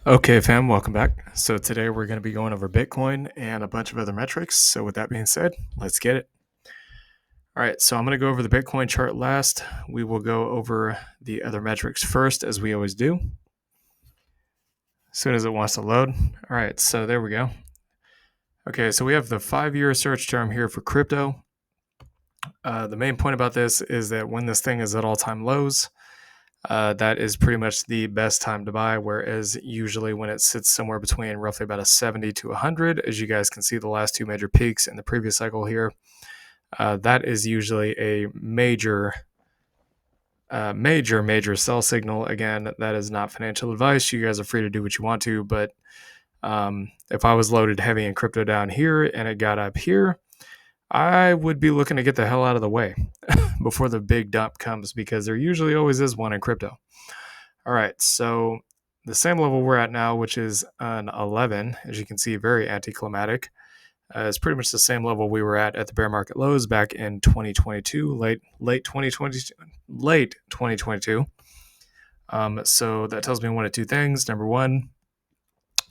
Okay, fam, welcome back. So today we're going to be going over Bitcoin and a bunch of other metrics. So with that being said, let's get it. All right, so I'm going to go over the Bitcoin chart last. We will go over the other metrics first, as we always do, as soon as it wants to load. All right, so there we go. Okay, so we have the 5-year search term here for crypto. The main point about this is that when this thing is at all-time lows, that is pretty much the best time to buy. Whereas usually when it sits somewhere between roughly about a 70 to 100, as you guys can see the last two major peaks in the previous cycle here, that is usually a major sell signal. Again, that is not financial advice. You guys are free to do what you want to, but if I was loaded heavy in crypto down here and it got up here, I would be looking to get the hell out of the way before the big dump comes, because there usually always is one in crypto. All right, so the same level we're at now, which is an 11, as you can see, very anticlimactic, is pretty much the same level we were at the bear market lows back in 2022, late 2022. So that tells me one of two things. Number one,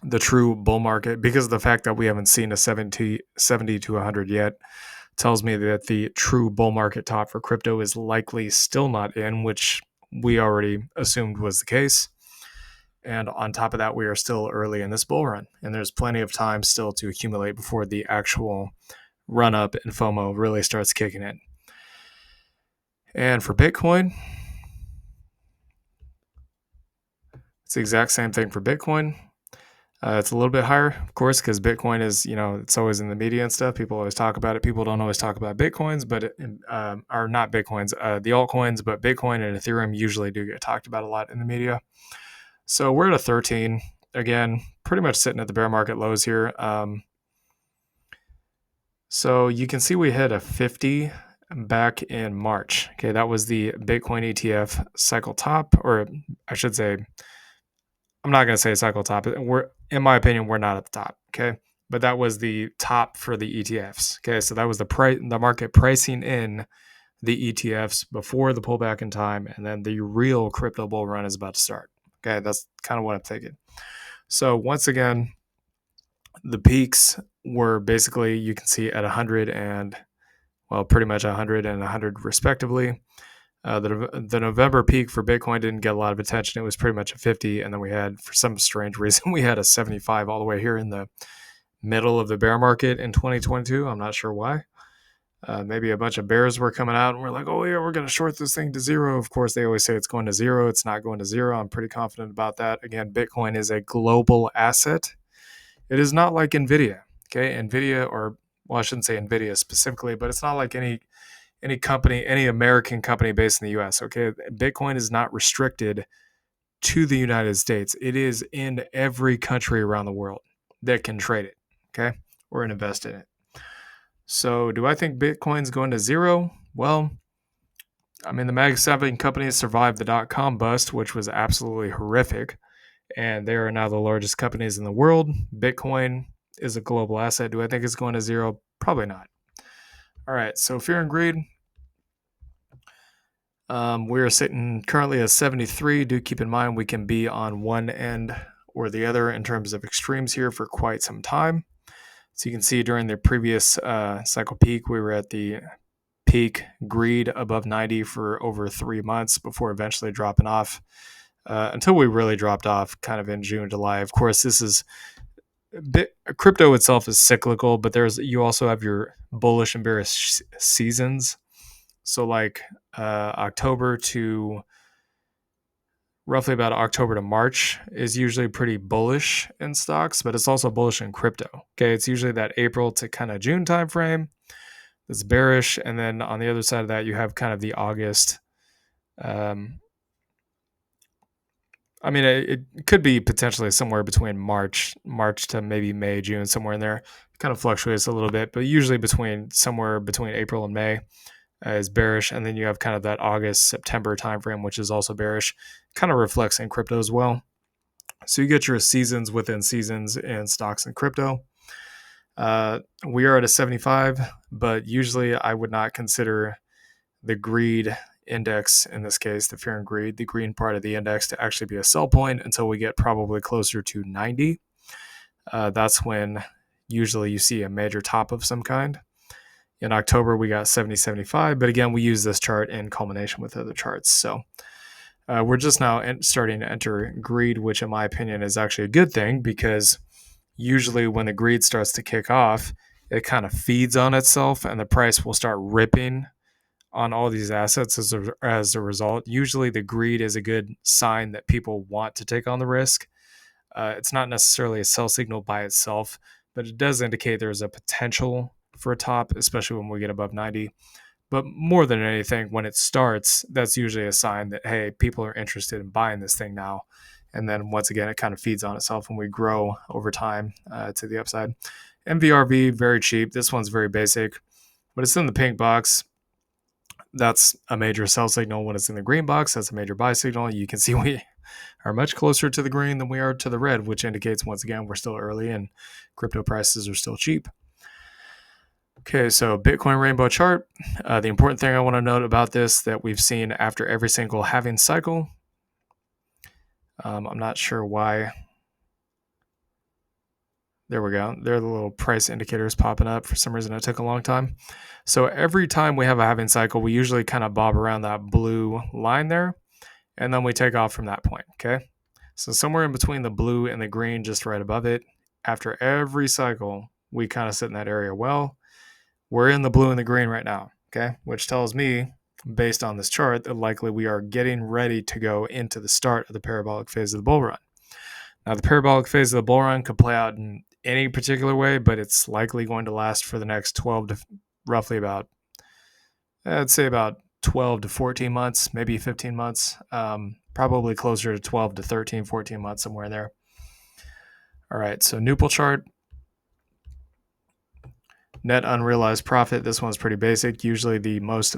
the true bull market, because of the fact that we haven't seen a 70 to 100 yet, tells me that the true bull market top for crypto is likely still not in, which we already assumed was the case. And on top of that, we are still early in this bull run, and there's plenty of time still to accumulate before the actual run up and FOMO really starts kicking in. And for Bitcoin, it's the exact same thing for Bitcoin. It's a little bit higher, of course, because Bitcoin is, it's always in the media and stuff. People always talk about it. People don't always talk about Bitcoins, but or not Bitcoins, the altcoins, but Bitcoin and Ethereum usually do get talked about a lot in the media. So we're at a 13. Again, pretty much sitting at the bear market lows here. So you can see we hit a 50 back in March. Okay, that was the Bitcoin ETF cycle top, or I should say, I'm not going to say cycle top. In my opinion, we're not at the top. Okay, but that was the top for the ETFs. Okay, so that was the market pricing in the ETFs before the pullback in time, and then the real crypto bull run is about to start. Okay, that's kind of what I'm thinking. So once again, the peaks were basically, you can see, at 100 and, well, pretty much 100 and 100 respectively. The November peak for Bitcoin didn't get a lot of attention. It was pretty much a 50, and then we had, for some strange reason, we had a 75 all the way here in the middle of the bear market in 2022. I'm not sure why. Maybe a bunch of bears were coming out and we're like, oh yeah, we're going to short this thing to zero. Of course, they always say it's going to zero. It's not going to zero. I'm pretty confident about that. Again, Bitcoin is a global asset. It is not like NVIDIA. Okay, NVIDIA, or, well, I shouldn't say NVIDIA specifically, but it's not like any company, any American company based in the US. Okay, Bitcoin is not restricted to the United States. It is in every country around the world that can trade it. Okay, or invest in it. So, do I think Bitcoin's going to zero? Well, I mean, the Mag 7 companies survived the dot-com bust, which was absolutely horrific, and they are now the largest companies in the world. Bitcoin is a global asset. Do I think it's going to zero? Probably not. All right, so fear and greed. We are sitting currently at 73. Do keep in mind we can be on one end or the other in terms of extremes here for quite some time. So you can see during the previous cycle peak, we were at the peak greed above 90 for over 3 months before eventually dropping off until we really dropped off kind of in June, July. Of course, this is crypto itself is cyclical, but you also have your bullish and bearish seasons. So like October to roughly about October to March is usually pretty bullish in stocks, but it's also bullish in crypto. Okay, it's usually that April to kind of June timeframe that's bearish, and then on the other side of that, you have kind of the August. I mean, it could be potentially somewhere between March to maybe May, June, somewhere in there. It kind of fluctuates a little bit, but usually somewhere between April and May is bearish, and then you have kind of that August, September timeframe, which is also bearish. Kind of reflects in crypto as well. So you get your seasons within seasons in stocks and crypto. We are at a 75, but usually I would not consider the greed index, in this case, the fear and greed, the green part of the index, to actually be a sell point until we get probably closer to 90. That's when usually you see a major top of some kind. In October, we got 70, 75, but again, we use this chart in culmination with other charts. So we're just now starting to enter greed, which in my opinion is actually a good thing, because usually when the greed starts to kick off, it kind of feeds on itself and the price will start ripping on all these assets as a result. Usually the greed is a good sign that people want to take on the risk. It's not necessarily a sell signal by itself, but it does indicate there's a potential for a top, especially when we get above 90. But more than anything, when it starts, that's usually a sign that, hey, people are interested in buying this thing now. And then once again, it kind of feeds on itself when we grow over time to the upside. MVRV, very cheap. This one's very basic. When it's in the pink box, that's a major sell signal. When it's in the green box, that's a major buy signal. You can see we are much closer to the green than we are to the red, which indicates, once again, we're still early and crypto prices are still cheap. Okay, so Bitcoin rainbow chart. The important thing I want to note about this that we've seen after every single halving cycle. I'm not sure why. There we go. There are the little price indicators popping up. For some reason, it took a long time. So every time we have a halving cycle, we usually kind of bob around that blue line there, and then we take off from that point, okay? So somewhere in between the blue and the green, just right above it, after every cycle, we kind of sit in that area. Well, we're in the blue and the green right now, okay? Which tells me, based on this chart, that likely we are getting ready to go into the start of the parabolic phase of the bull run. Now, the parabolic phase of the bull run could play out in any particular way, but it's likely going to last for the next 12 to roughly about, I'd say about 12 to 14 months, maybe 15 months, probably closer to 12 to 13, 14 months, somewhere in there. All right, so Nupal chart. Net unrealized profit. This one's pretty basic. Usually the most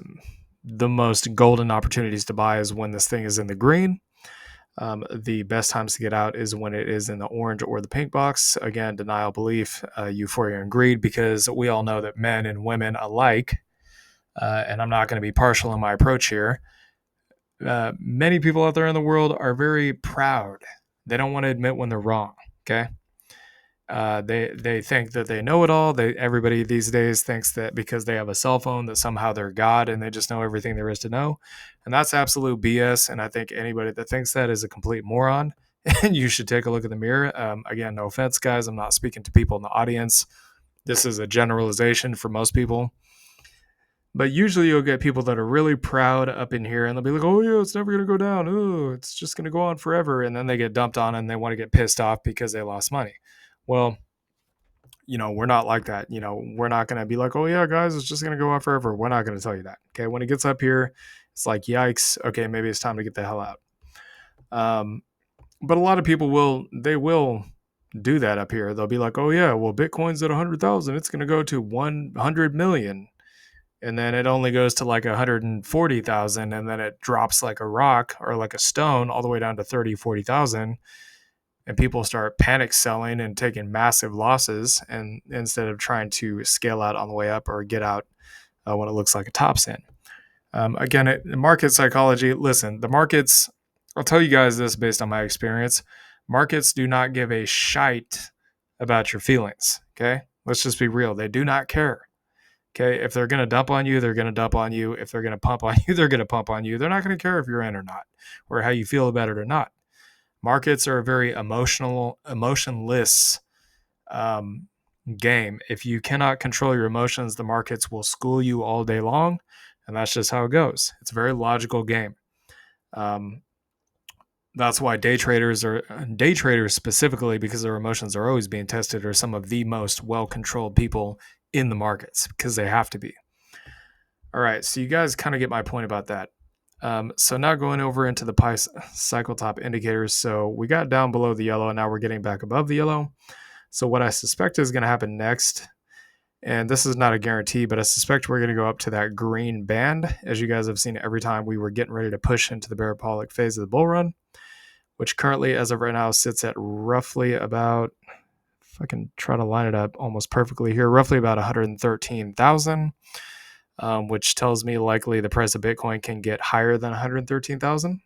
golden opportunities to buy is when this thing is in the green. The best times to get out is when it is in the orange or the pink box. Again, denial, belief, euphoria, and greed, because we all know that men and women alike, and I'm not going to be partial in my approach here, many people out there in the world are very proud. They don't want to admit when they're wrong, okay? They think that they know it all. Everybody these days thinks that because they have a cell phone that somehow they're God and they just know everything there is to know. And that's absolute BS. And I think anybody that thinks that is a complete moron. And you should take a look in the mirror. Again, no offense, guys. I'm not speaking to people in the audience. This is a generalization for most people. But usually you'll get people that are really proud up in here and they'll be like, oh, yeah, it's never going to go down. Oh, it's just going to go on forever. And then they get dumped on and they want to get pissed off because they lost money. Well, we're not like that. We're not going to be like, oh, yeah, guys, it's just going to go on forever. We're not going to tell you that. Okay. When it gets up here, it's like, yikes. Okay. Maybe it's time to get the hell out. But a lot of people will do that up here. They'll be like, oh, yeah, well, Bitcoin's at 100,000. It's going to go to 100 million. And then it only goes to like 140,000. And then it drops like a rock or like a stone all the way down to 30, 40,000. And people start panic selling and taking massive losses, and instead of trying to scale out on the way up or get out when it looks like a top's in. Again, market psychology, listen, the markets, I'll tell you guys this based on my experience, markets do not give a shite about your feelings, okay? Let's just be real. They do not care, okay? If they're going to dump on you, they're going to dump on you. If they're going to pump on you, they're going to pump on you. They're not going to care if you're in or not, or how you feel about it or not. Markets are a very emotionless game. If you cannot control your emotions, the markets will school you all day long, and that's just how it goes. It's a very logical game. That's why day traders specifically, because their emotions are always being tested, are some of the most well-controlled people in the markets, because they have to be. All right, so you guys kind of get my point about that. So now going over into the Pi cycle top indicators. So we got down below the yellow and now we're getting back above the yellow. So what I suspect is going to happen next, and this is not a guarantee, but I suspect we're going to go up to that green band, as you guys have seen every time we were getting ready to push into the parabolic phase of the bull run, which currently, as of right now, sits at roughly about, if I can try to line it up almost perfectly here, roughly about 113,000. which tells me likely the price of Bitcoin can get higher than 113,000.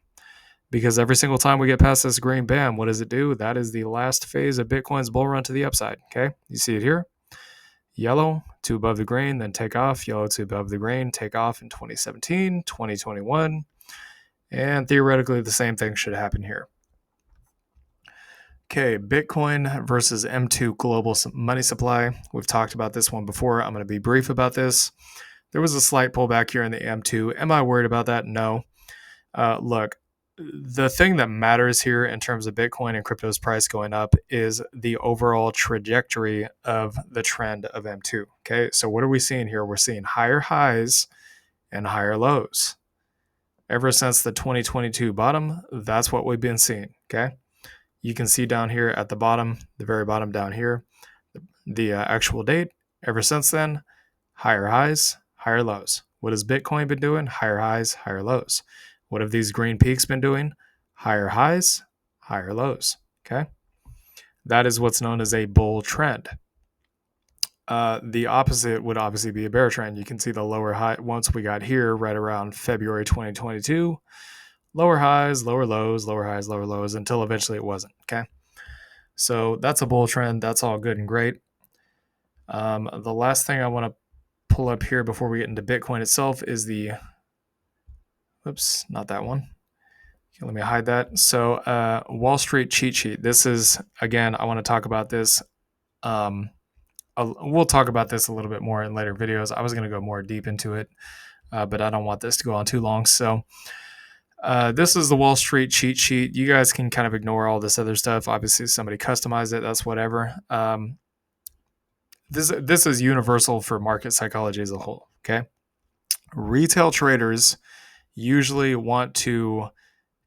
Because every single time we get past this green band, what does it do? That is the last phase of Bitcoin's bull run to the upside. Okay, you see it here. Yellow to above the green, then take off. Yellow to above the green, take off in 2017, 2021. And theoretically, the same thing should happen here. Okay, Bitcoin versus M2 global money supply. We've talked about this one before. I'm going to be brief about this. There was a slight pullback here in the M2. Am I worried about that? No. Look, the thing that matters here in terms of Bitcoin and crypto's price going up is the overall trajectory of the trend of M2. Okay, so what are we seeing here? We're seeing higher highs and higher lows. Ever since the 2022 bottom, that's what we've been seeing. Okay, you can see down here at the bottom, the very bottom down here, the actual date. Ever since then, higher highs, higher lows. What has Bitcoin been doing? Higher highs, higher lows. What have these green peaks been doing? Higher highs, higher lows. Okay. That is what's known as a bull trend. The opposite would obviously be a bear trend. You can see the lower high once we got here right around February 2022. Lower highs, lower lows, lower highs, lower lows until eventually it wasn't. Okay. So that's a bull trend. That's all good and great. The last thing I want to pull up here before we get into Bitcoin itself is the oops, not that one. Okay, let me hide that. So Wall Street cheat sheet. This is, again, I want to talk about this. We'll talk about this a little bit more in later videos. I was going to go more deep into it, but I don't want this to go on too long. So this is the Wall Street cheat sheet. You guys can kind of ignore all this other stuff. Obviously, somebody customized it. That's whatever. This is universal for market psychology as a whole. Okay, retail traders usually want to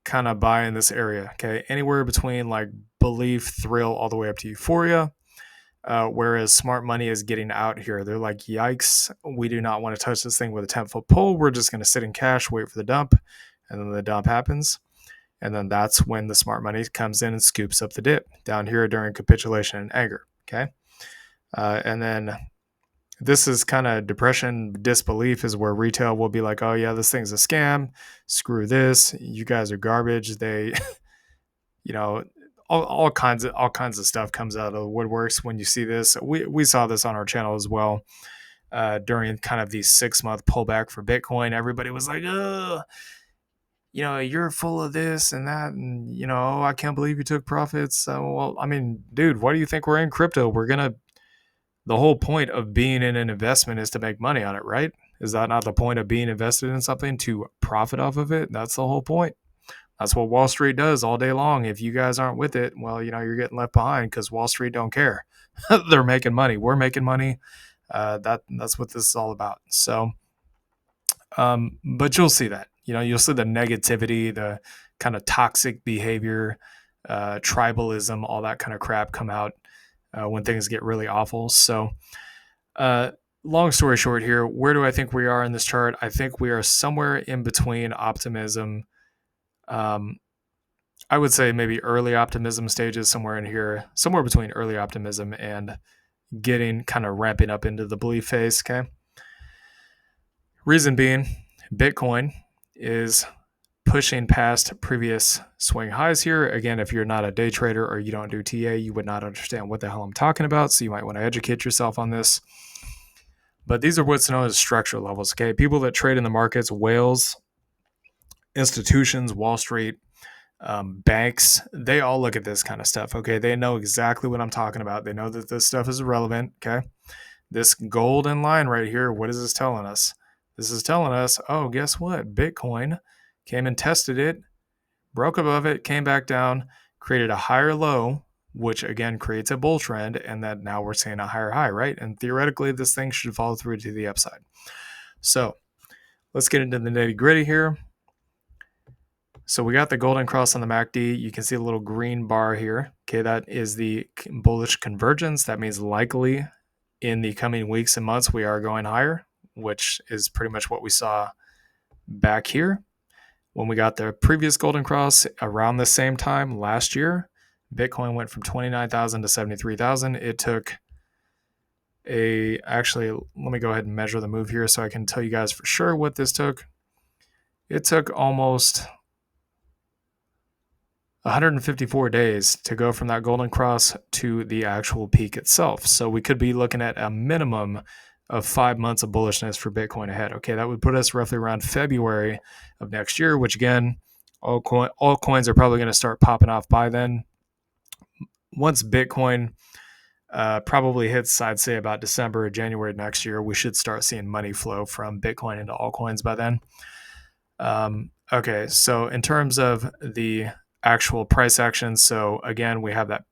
kind of buy in this area. Okay, anywhere between like belief, thrill, all the way up to euphoria. Whereas smart money is getting out here. They're like, yikes, we do not want to touch this thing with a 10-foot pole. We're just going to sit in cash, wait for the dump, and then the dump happens. And then that's when the smart money comes in and scoops up the dip down here during capitulation and anger. Okay. And then this is kind of depression, disbelief is where retail will be like, oh yeah, this thing's a scam. Screw this. You guys are garbage. They, all kinds of stuff comes out of the woodworks when you see this. We saw this on our channel as well during kind of the 6-month pullback for Bitcoin. Everybody was like, oh, you're full of this and that, and I can't believe you took profits. Well, I mean, dude, why do you think we're in crypto? The whole point of being in an investment is to make money on it, right? Is that not the point of being invested in something, to profit off of it? That's the whole point. That's what Wall Street does all day long. If you guys aren't with it, well, you're getting left behind because Wall Street don't care. They're making money. We're making money. That's what this is all about. So, but you'll see that. You'll see the negativity, the kind of toxic behavior, tribalism, all that kind of crap come out when things get really awful. So, long story short here, where do I think we are in this chart? I think we are somewhere in between optimism. I would say maybe early optimism stages, somewhere in here, somewhere between early optimism and getting kind of ramping up into the belief phase. Okay. Reason being, Bitcoin is pushing past previous swing highs here. Again, if you're not a day trader or you don't do TA, you would not understand what the hell I'm talking about. So you might want to educate yourself on this. But these are what's known as structural levels. Okay. People that trade in the markets, whales, institutions, Wall Street, banks, they all look at this kind of stuff. Okay. They know exactly what I'm talking about. They know that this stuff is irrelevant. Okay. This golden line right here, what is this telling us? This is telling us, oh, guess what? Bitcoin came and tested it, broke above it, came back down, created a higher low, which again creates a bull trend, and that now we're seeing a higher high, right? And theoretically, this thing should follow through to the upside. So let's get into the nitty gritty here. So we got the golden cross on the MACD. You can see a little green bar here. Okay, that is the bullish convergence. That means likely in the coming weeks and months, we are going higher, which is pretty much what we saw back here. When we got the previous golden cross around the same time last year, Bitcoin went from 29,000 to 73,000. It took actually, let me go ahead and measure the move here so I can tell you guys for sure what this took. It took almost 154 days to go from that golden cross to the actual peak itself. So we could be looking at a minimum of 5 months of bullishness for Bitcoin ahead. Okay, that would put us roughly around February of next year, which again, all coins are probably going to start popping off by then. Once Bitcoin probably hits, I'd say about December or January next year, we should start seeing money flow from Bitcoin into altcoins by then. Okay, so in terms of the actual price action, so again, we have that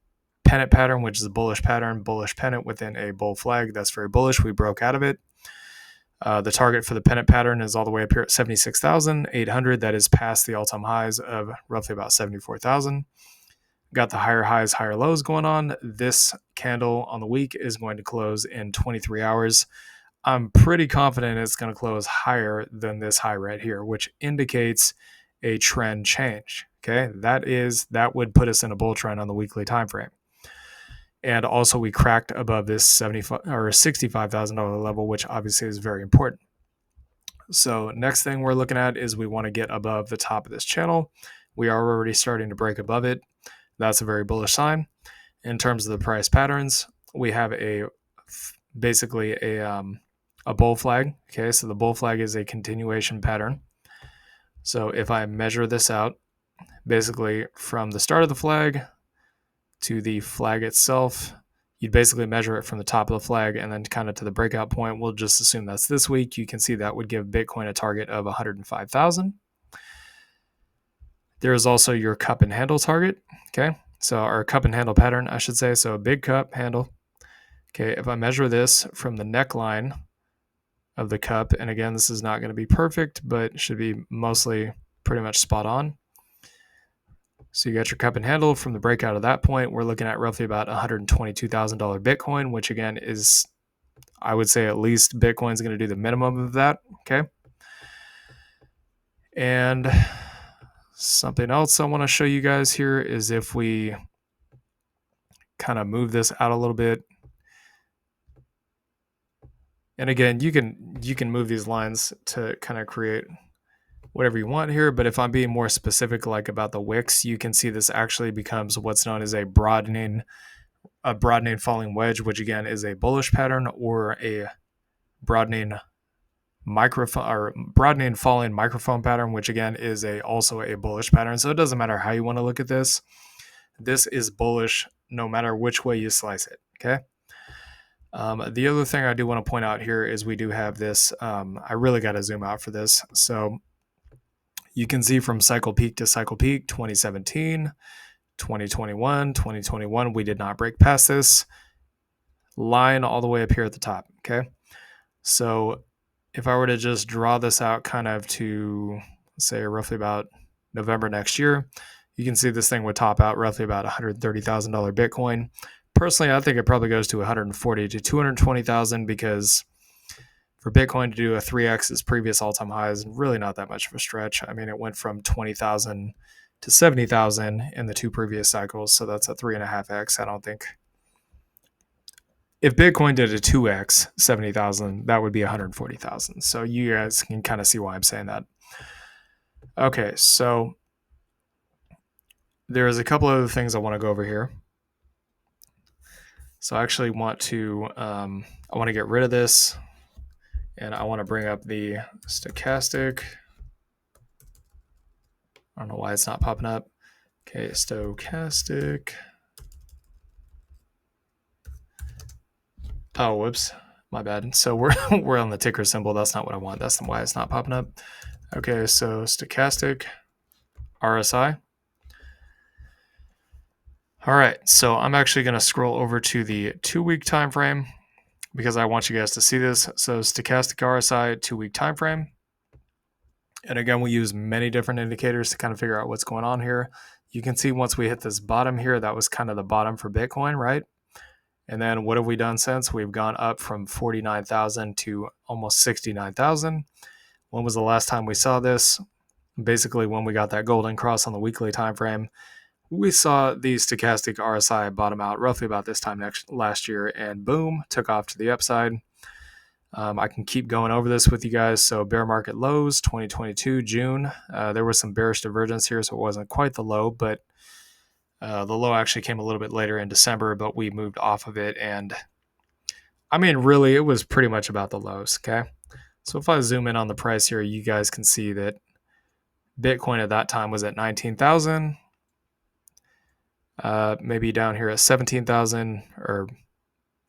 pennant pattern, which is a bullish pattern, bullish pennant within a bull flag. That's very bullish. We broke out of it. The target for the pennant pattern is all the way up here at 76,800. That is past the all-time highs of roughly about 74,000. Got the higher highs, higher lows going on. This candle on the week is going to close in 23 hours. I'm pretty confident it's going to close higher than this high right here, which indicates a trend change. Okay, that would put us in a bull trend on the weekly time frame. And also we cracked above this $75,000 or $65,000 level, which obviously is very important. So next thing we're looking at is we want to get above the top of this channel. We are already starting to break above it. That's a very bullish sign. In terms of the price patterns, we have basically a bull flag. Okay, so the bull flag is a continuation pattern. So if I measure this out, basically from the start of the flag to the flag itself, you'd basically measure it from the top of the flag and then kind of to the breakout point. We'll just assume that's this week. You can see that would give Bitcoin a target of 105,000. There is also your cup and handle target. Okay, so our cup and handle pattern, I should say. So a big cup handle. Okay, if I measure this from the neckline of the cup, and again, this is not going to be perfect, but should be mostly pretty much spot on. So you got your cup and handle. From the breakout of that point, we're looking at roughly about $122,000 Bitcoin, which again is, I would say at least Bitcoin's going to do the minimum of that. Okay. And something else I want to show you guys here is if we kind of move this out a little bit. And again, you can move these lines to kind of create whatever you want here, but if I'm being more specific like about the wicks, you can see this actually becomes what's known as a broadening falling wedge, which again is a bullish pattern, or a broadening falling microphone pattern, which again is also a bullish pattern. So it doesn't matter how you want to look at this. This is bullish no matter which way you slice it. Okay. The other thing I do want to point out here is we do have this. I really got to zoom out for this. So you can see from cycle peak to cycle peak, 2017, 2021, 2021, we did not break past this line all the way up here at the top. Okay. So if I were to just draw this out kind of to say roughly about November next year, you can see this thing would top out roughly about $130,000 Bitcoin. Personally, I think it probably goes to 140 to 220,000 because for Bitcoin to do a 3x its previous all-time high is really not that much of a stretch. I mean, it went from 20,000 to 70,000 in the two previous cycles, so that's a 3.5x. I don't think if Bitcoin did a 2x 70,000, that would be 140,000. So you guys can kind of see why I'm saying that. Okay, so there's a couple other things I want to go over here. So I actually want to I want to get rid of this. And I want to bring up the stochastic. I don't know why it's not popping up. Okay, stochastic. Oh, whoops. My bad. So we're on the ticker symbol. That's not what I want. That's why it's not popping up. Okay, so stochastic RSI. All right, so I'm actually going to scroll over to the 2-week time frame because I want you guys to see this. So stochastic RSI 2-week time frame. And again, we use many different indicators to kind of figure out what's going on here. You can see once we hit this bottom here, that was kind of the bottom for Bitcoin, right? And then what have we done since? We've gone up from 49,000 to almost 69,000. When was the last time we saw this? Basically when we got that golden cross on the weekly time frame, we saw the stochastic RSI bottom out roughly about this time last year, and boom, took off to the upside. I can keep going over this with you guys. So bear market lows, 2022, June. There was some bearish divergence here, so it wasn't quite the low, but the low actually came a little bit later in December, but we moved off of it. And I mean, really, it was pretty much about the lows, okay? So if I zoom in on the price here, you guys can see that Bitcoin at that time was at 19,000. Maybe down here at 17,000, or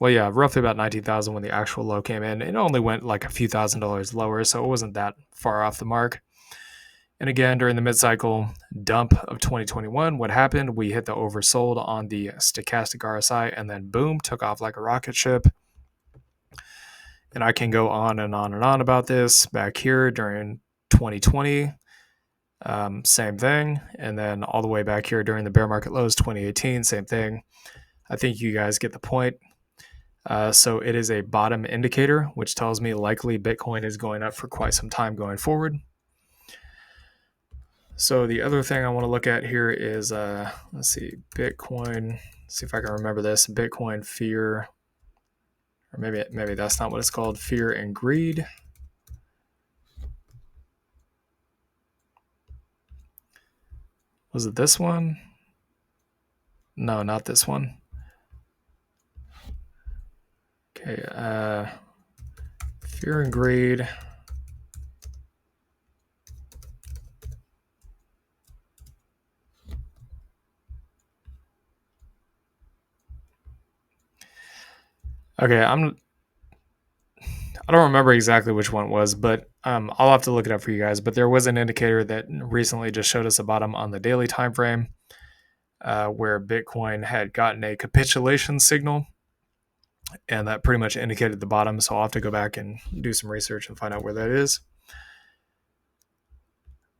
well, yeah, roughly about 19,000 when the actual low came in. It only went like a few $1,000s lower, so it wasn't that far off the mark. And again, during the mid-cycle dump of 2021, what happened? We hit the oversold on the stochastic RSI, and then boom, took off like a rocket ship. And I can go on and on and on about this. Back here during 2020, same thing. And then all the way back here during the bear market lows, 2018, same thing. I think you guys get the point. So it is a bottom indicator, which tells me likely Bitcoin is going up for quite some time going forward. So the other thing I want to look at here is, let's see, Bitcoin. Let's see if I can remember this. Bitcoin fear, or maybe that's not what it's called. Fear and greed. Was it this one? No, not this one. Okay, fear and greed. Okay, I don't remember exactly which one it was, but I'll have to look it up for you guys. But there was an indicator that recently just showed us a bottom on the daily time frame, where Bitcoin had gotten a capitulation signal, and that pretty much indicated the bottom. So I'll have to go back and do some research and find out where that is.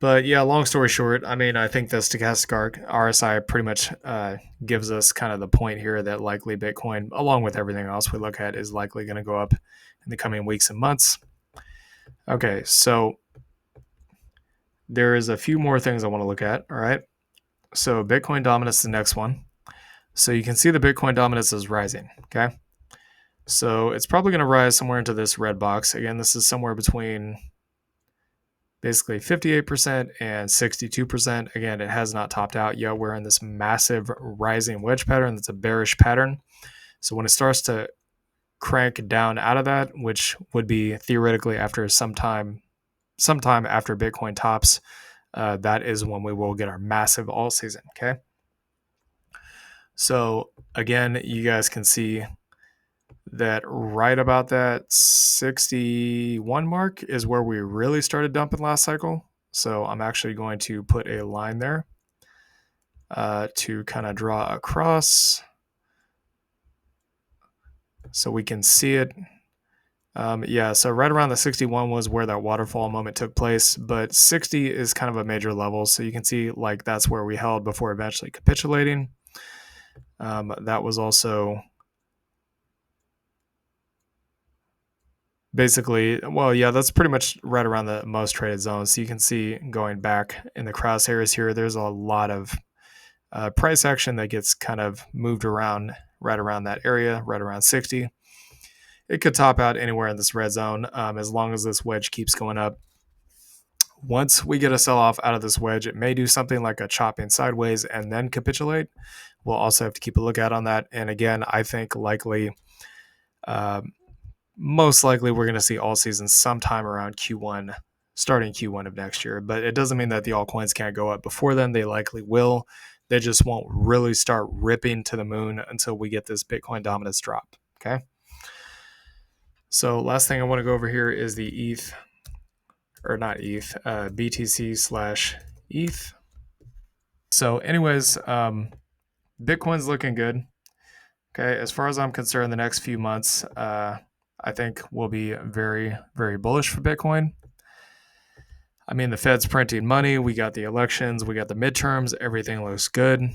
But yeah, long story short, I mean, I think the stochastic RSI pretty much gives us kind of the point here that likely Bitcoin, along with everything else we look at, is likely going to go up in the coming weeks and months. Okay, so there is a few more things I want to look at. All right, so Bitcoin dominance is the next one. So you can see the Bitcoin dominance is rising. Okay, so it's probably going to rise somewhere into this red box. Again, this is somewhere between basically 58% and 62%. Again, it has not topped out yet. We're in this massive rising wedge pattern. That's a bearish pattern. So when it starts to crank down out of that, which would be theoretically after sometime after Bitcoin tops, that is when we will get our massive alt season. Okay. So again, you guys can see that right about that 61 mark is where we really started dumping last cycle. So I'm actually going to put a line there to kind of draw across so we can see it. Yeah, so right around the 61 was where that waterfall moment took place, but 60 is kind of a major level. So you can see like that's where we held before eventually capitulating. That was also basically, well, yeah, that's pretty much right around the most traded zone. So you can see going back in the crosshairs here, there's a lot of price action that gets kind of moved around right around that area, right around 60. It could top out anywhere in this red zone as long as this wedge keeps going up. Once we get a sell-off out of this wedge, it may do something like a chopping sideways and then capitulate. We'll also have to keep a lookout on that. And again, I think likely most likely we're going to see alt season sometime around Q1, starting Q1 of next year. But it doesn't mean that the altcoins can't go up before then. They likely will. They just won't really start ripping to the moon until we get this Bitcoin dominance drop. Okay. So last thing I want to go over here is the ETH, or not ETH, BTC/ETH. So anyways, Bitcoin's looking good. Okay. As far as I'm concerned, the next few months, I think will be very, very bullish for Bitcoin. I mean, the Fed's printing money. We got the elections. We got the midterms. Everything looks good.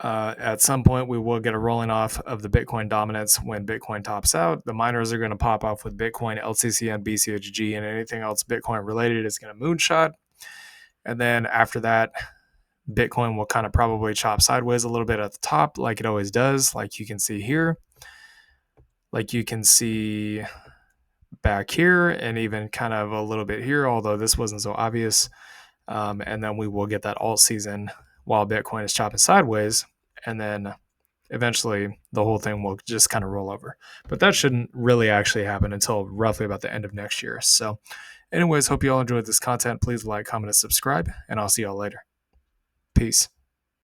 At some point, we will get a rolling off of the Bitcoin dominance when Bitcoin tops out. The miners are going to pop off with Bitcoin, LCCN, BCHG, and anything else Bitcoin related is going to moonshot. And then after that, Bitcoin will kind of probably chop sideways a little bit at the top, like it always does, like you can see here, like you can see back here, and even kind of a little bit here, although this wasn't so obvious. And then we will get that alt season while Bitcoin is chopping sideways, and then eventually the whole thing will just kind of roll over. But that shouldn't really actually happen until roughly about the end of next year. So, anyways, hope you all enjoyed this content. Please like, comment, and subscribe, and I'll see y'all later. Peace.